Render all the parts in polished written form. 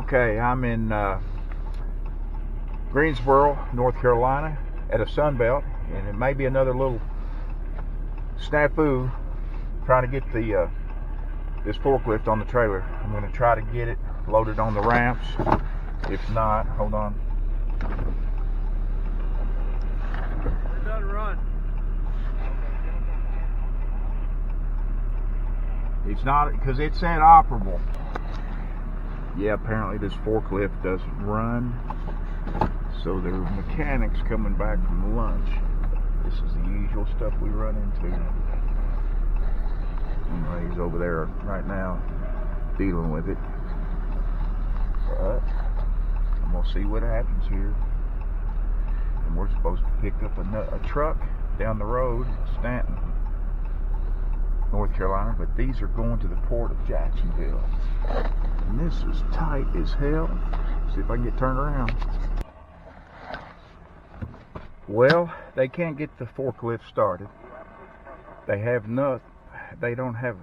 Okay, I'm in Greensboro, North Carolina, at a sunbelt, and it may be another little snafu trying to get the this forklift on the trailer. I'm going to try to get it loaded on the ramps. If not, hold on. It doesn't run. It's not, because it said operable. Yeah, apparently this forklift doesn't run. So there are mechanics coming back from lunch. This is the usual stuff we run into. He's over there right now dealing with it. But I'm going to see what happens here. And we're supposed to pick up a truck down the road, Stanton, North Carolina, but these are going to the port of Jacksonville. And this is tight as hell. See if I can get turned around. Well, they can't get the forklift started. They don't have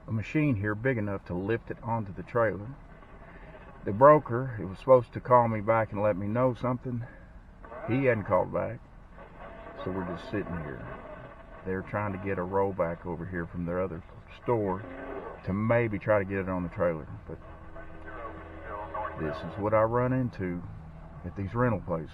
a machine here big enough to lift it onto the trailer. The broker, he was supposed to call me back and let me know something. He hadn't called back. So we're just sitting here. They're trying to get a rollback over here from their other store to maybe try to get it on the trailer. But this is what I run into at these rental places.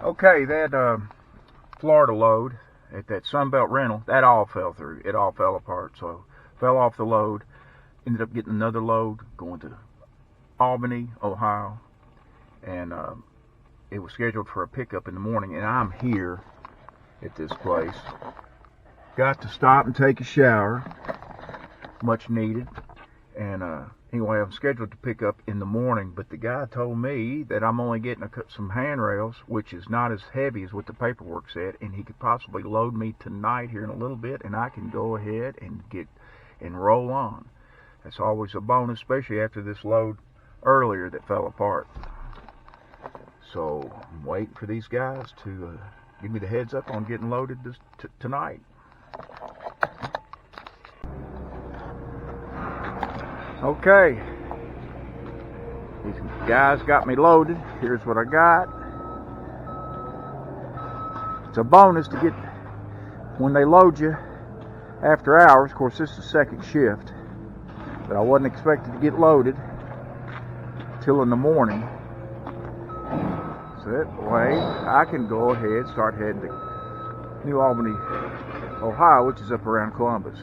Okay, that Florida load at that Sunbelt rental, that all fell through. It all fell apart. So fell off the load. Ended up getting another load going to Albany, Ohio, and it was scheduled for a pickup in the morning. And I'm here at this place. Got to stop and take a shower, much needed. And anyway, I'm scheduled to pick up in the morning, but the guy told me that I'm only getting some handrails, which is not as heavy as what the paperwork said, and he could possibly load me tonight here in a little bit, and I can go ahead and roll on. That's always a bonus, especially after this load earlier that fell apart. So I'm waiting for these guys to give me the heads up on getting loaded tonight. Okay, these guys got me loaded. Here's what I got. It's a bonus to get when they load you after hours. Of course, this is second shift, but I wasn't expected to get loaded till in the morning. So that way I can go ahead and start heading to New Albany, Ohio, which is up around Columbus.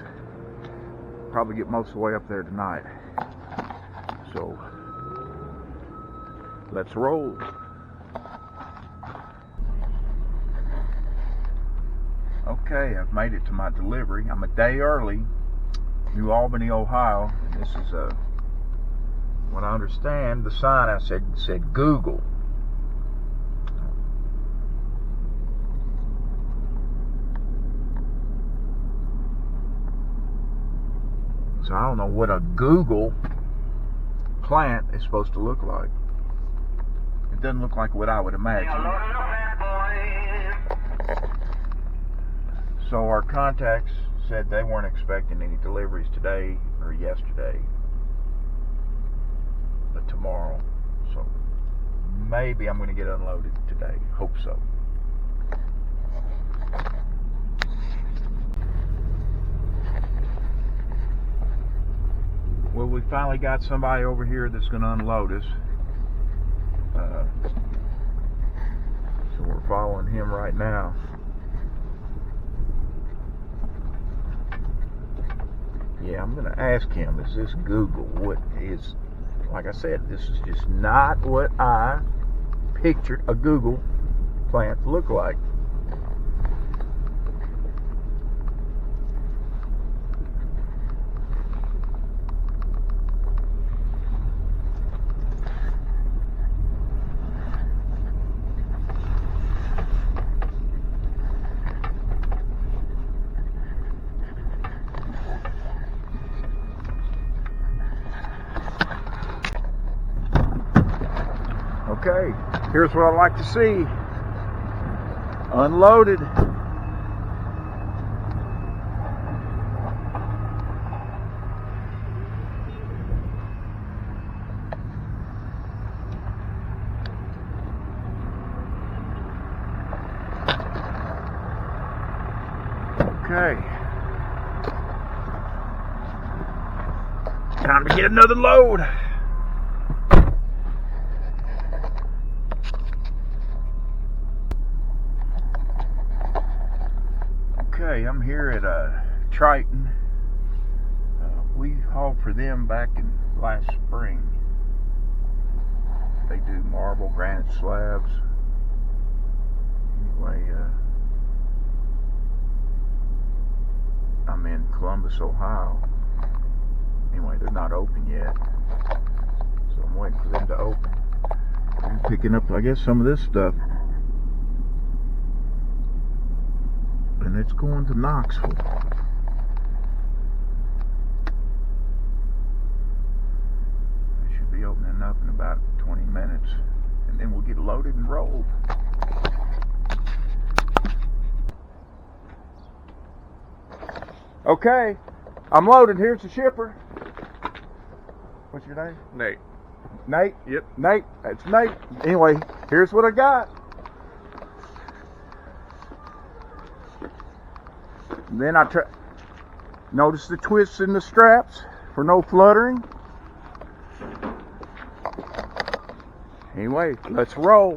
Probably get most of the way up there tonight. So let's roll. Okay, I've made it to my delivery. I'm a day early, New Albany, Ohio. And this is what I understand, the sign I said Google. So I don't know what a Google plant is supposed to look like. It doesn't look like what I would imagine. So our contacts said they weren't expecting any deliveries today or yesterday, but tomorrow. So maybe I'm going to get unloaded today. Hope so. Well, we finally got somebody over here that's going to unload us. So we're following him right now. Yeah, I'm going to ask him, is this Google? What is, like I said, this is just not what I pictured a Google plant to look like. Okay, here's what I like to see. Unloaded. Okay. Time to get another load. Okay, I'm here at Triton. We hauled for them back in last spring. They do marble, granite slabs. Anyway, I'm in Columbus, Ohio. Anyway, they're not open yet, so I'm waiting for them to open. I'm picking up, I guess, some of this stuff. And it's going to Knoxville. It should be opening up in about 20 minutes. And then we'll get loaded and rolled. Okay, I'm loaded. Here's the shipper. What's your name? Nate. Nate? Yep. Nate. That's Nate. Anyway, here's what I got. And then notice the twists in the straps for no fluttering. Anyway, let's roll.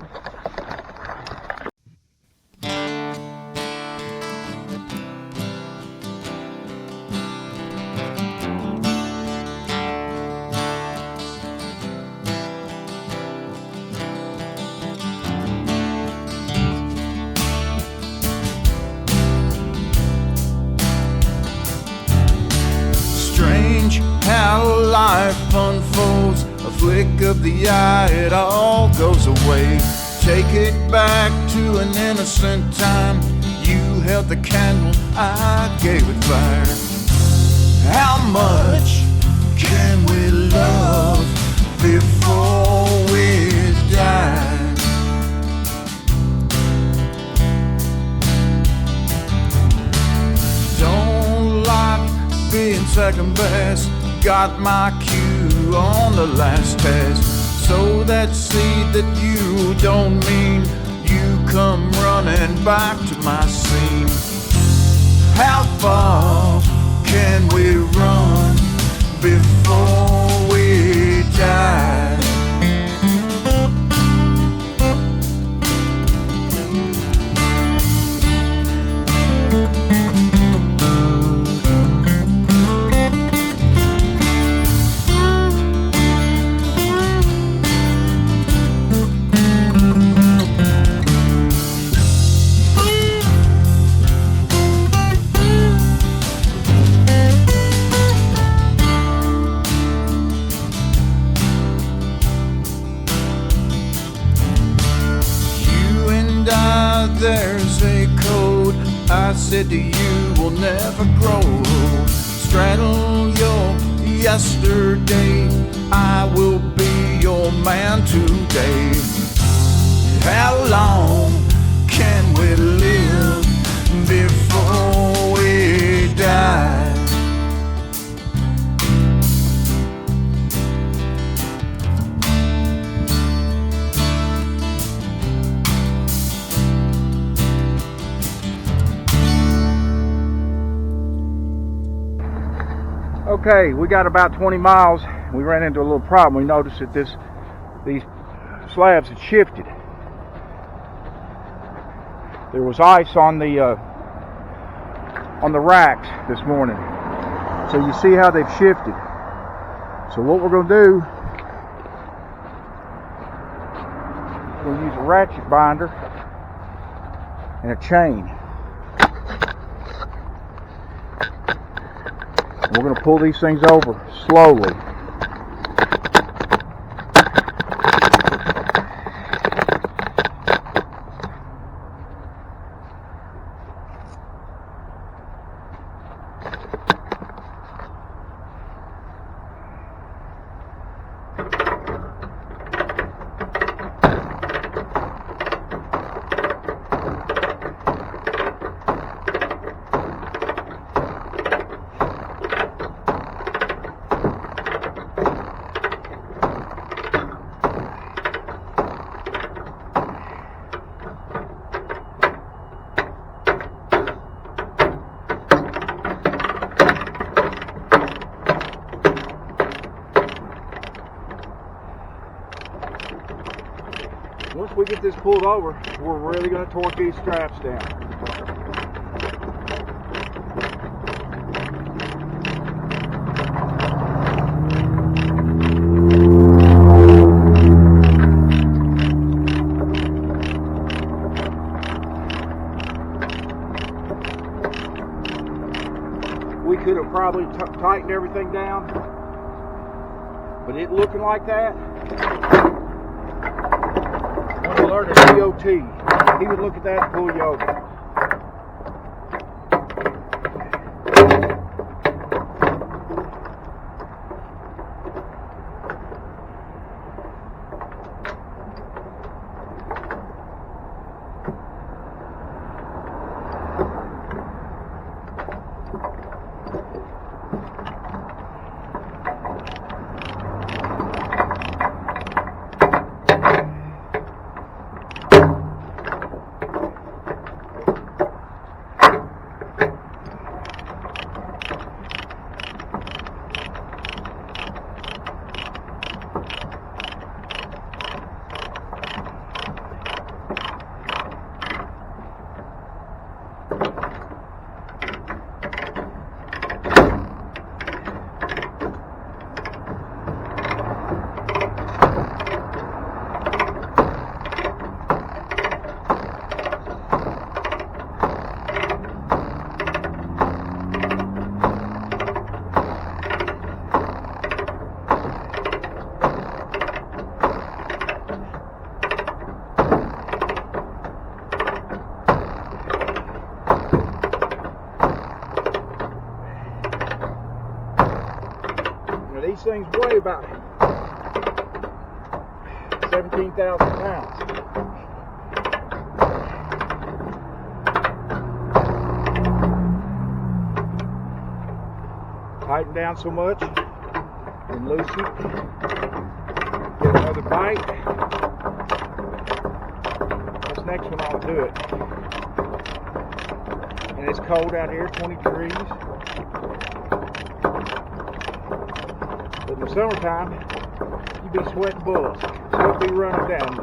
How life unfolds, a flick of the eye, it all goes away. Take it back to an innocent time. You held the candle, I gave it fire. How much can we love before we die? Don't like being second best. Got my cue on the last test. Sow that seed that you don't mean. You come running back to my scene. How far can we run before we die? There's a code I said to you will never grow. Straddle your yesterday, I will be your man today. How long can we live before we die? Okay, we got about 20 miles. We ran into a little problem. We noticed that these slabs had shifted. There was ice on the racks this morning. So you see how they've shifted. So what we're going to do, we'll use a ratchet binder and a chain. We're going to pull these things over slowly. we get this pulled over, we're really going to torque these straps down. We could have probably tightened everything down, but it looking like that, when I learned a DOT, he would look at that and pull you over. These things weigh about 17,000 pounds. Tighten down so much and loosen. Get another bite. This next one ought to do it. And it's cold out here, 20 degrees. But in the summertime, you be sweating bullets. Sweat be running down.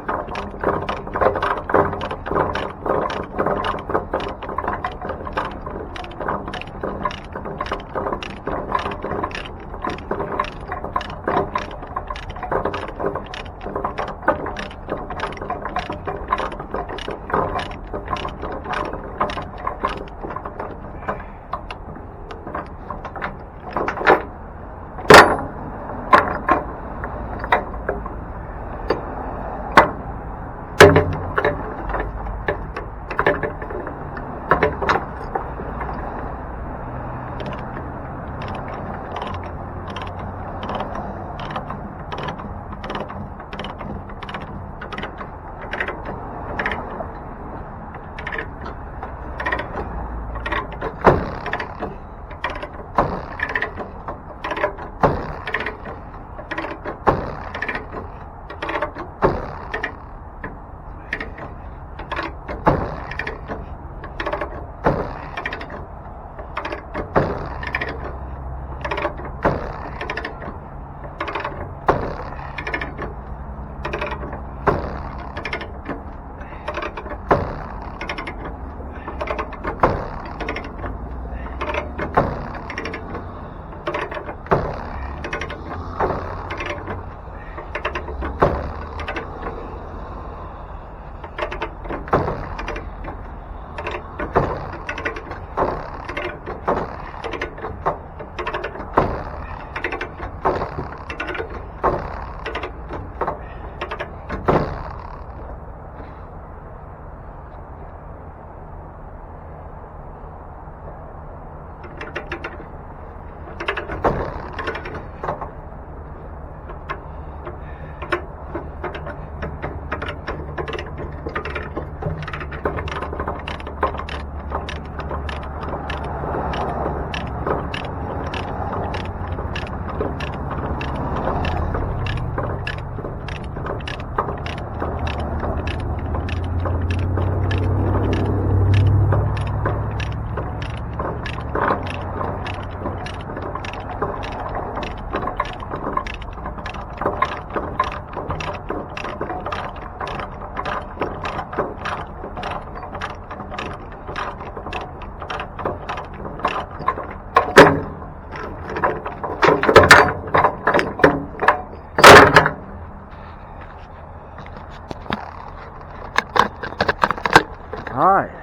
Alright.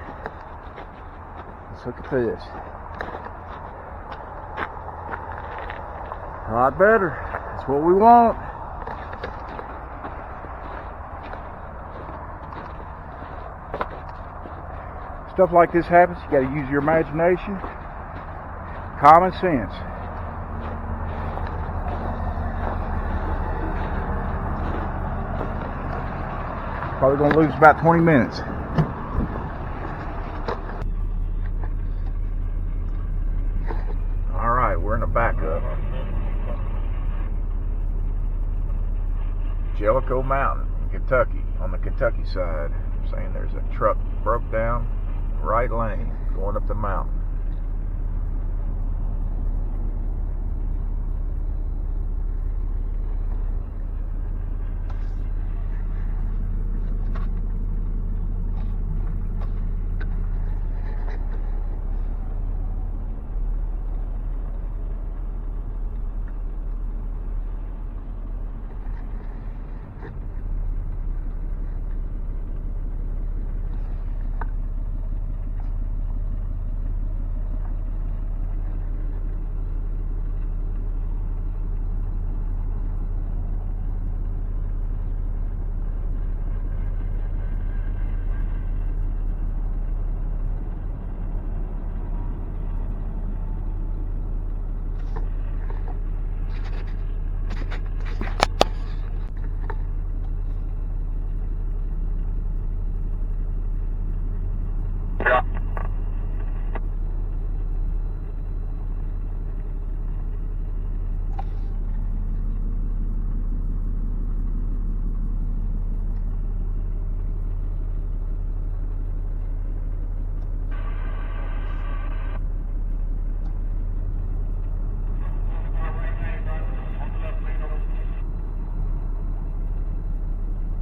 Let's look at this. A lot better. That's what we want. Stuff like this happens, you got to use your imagination, common sense. Probably going to lose about 20 minutes. Alright, we're in a backup. Jellicoe Mountain, Kentucky, on the Kentucky side. I'm saying there's a truck broke down, right lane, going up the mountain.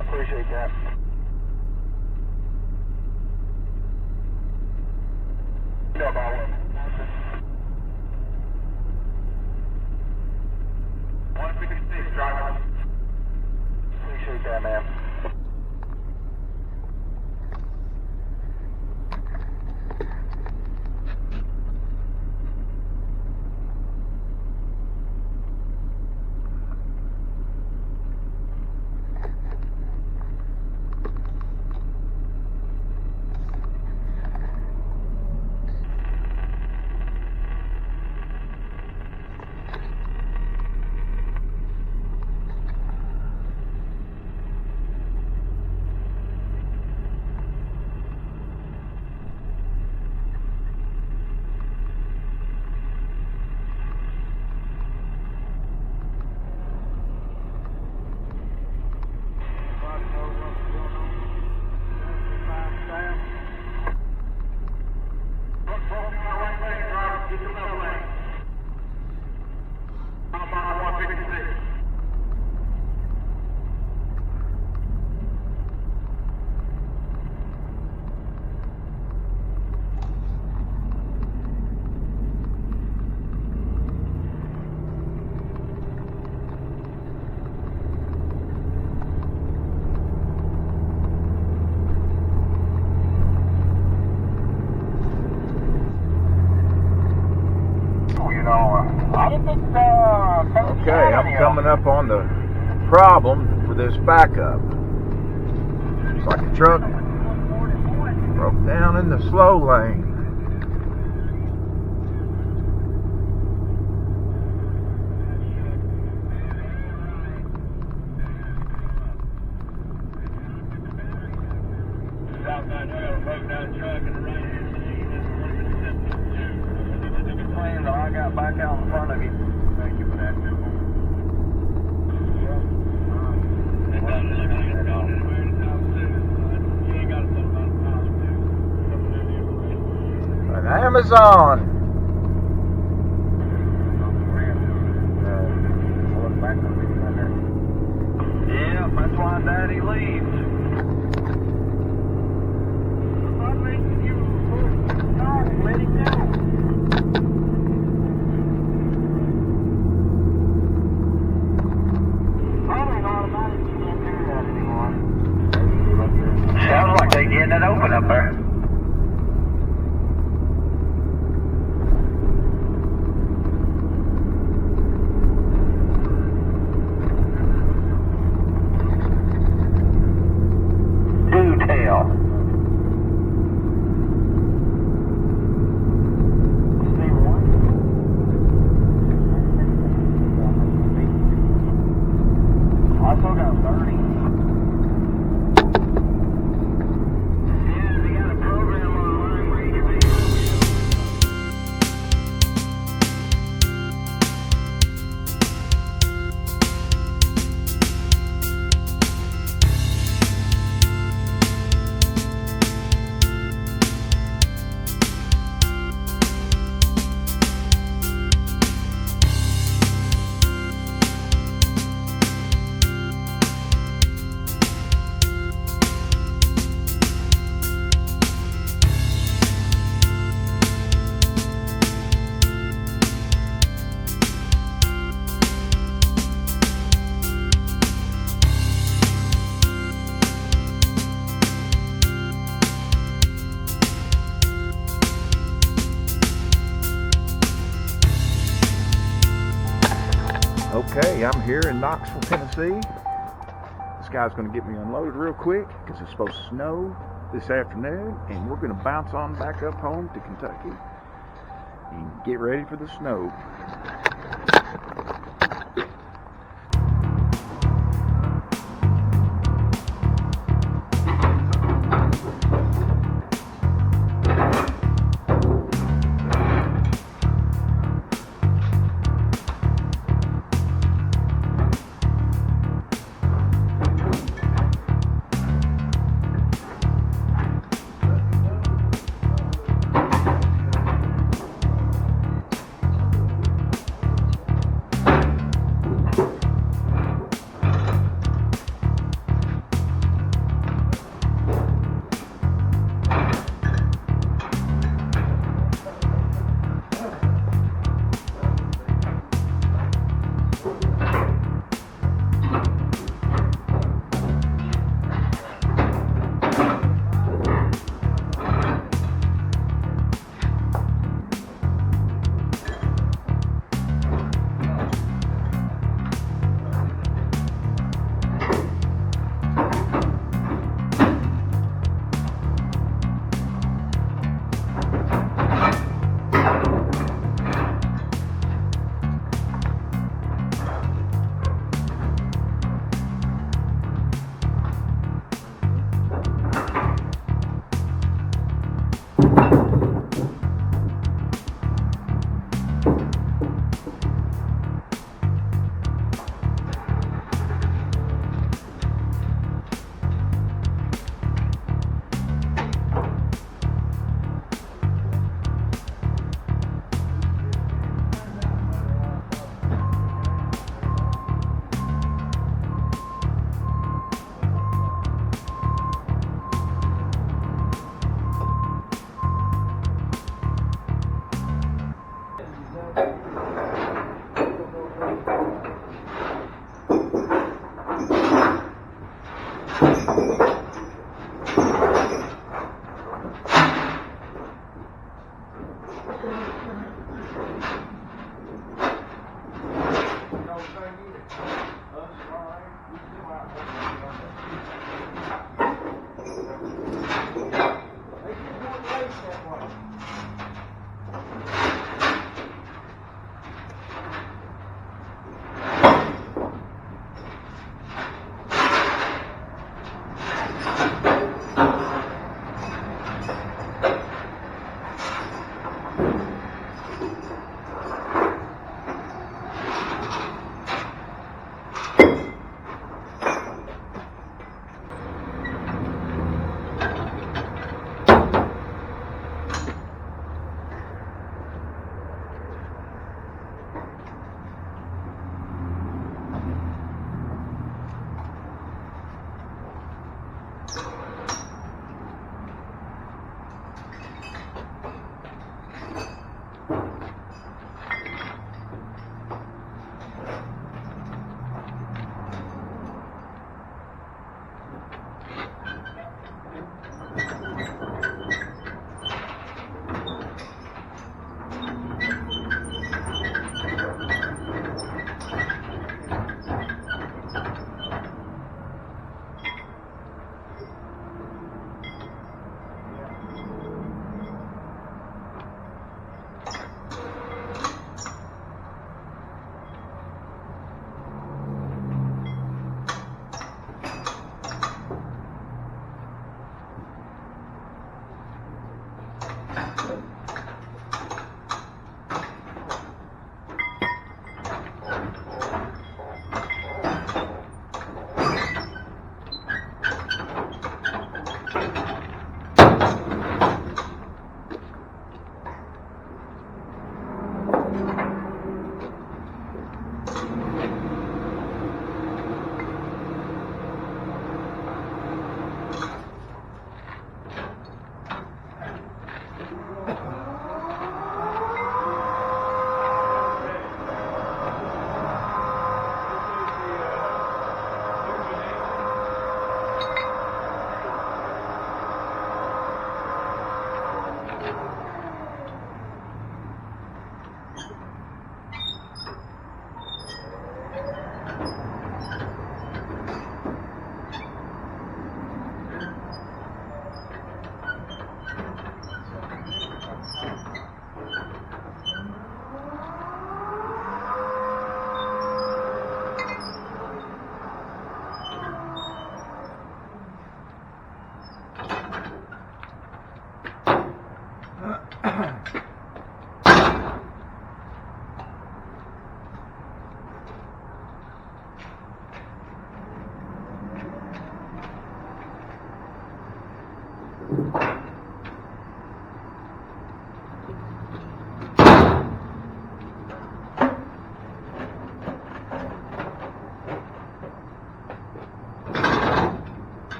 Appreciate that. No problem. 156, driver. Appreciate that, man. Okay, I'm coming up on the problem for this backup. It's like a truck broke down in the slow lane. Southbound Trail, broke down truck in the right-hand lane. I got back out in front of you. Thank you for that. An Amazon. Yeah, that's why Daddy leaves. Let him go. Sounds like they getting it open up there. Okay, I'm here in Knoxville, Tennessee. This guy's going to get me unloaded real quick because it's supposed to snow this afternoon, and we're going to bounce on back up home to Kentucky and get ready for the snow.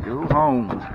Go home.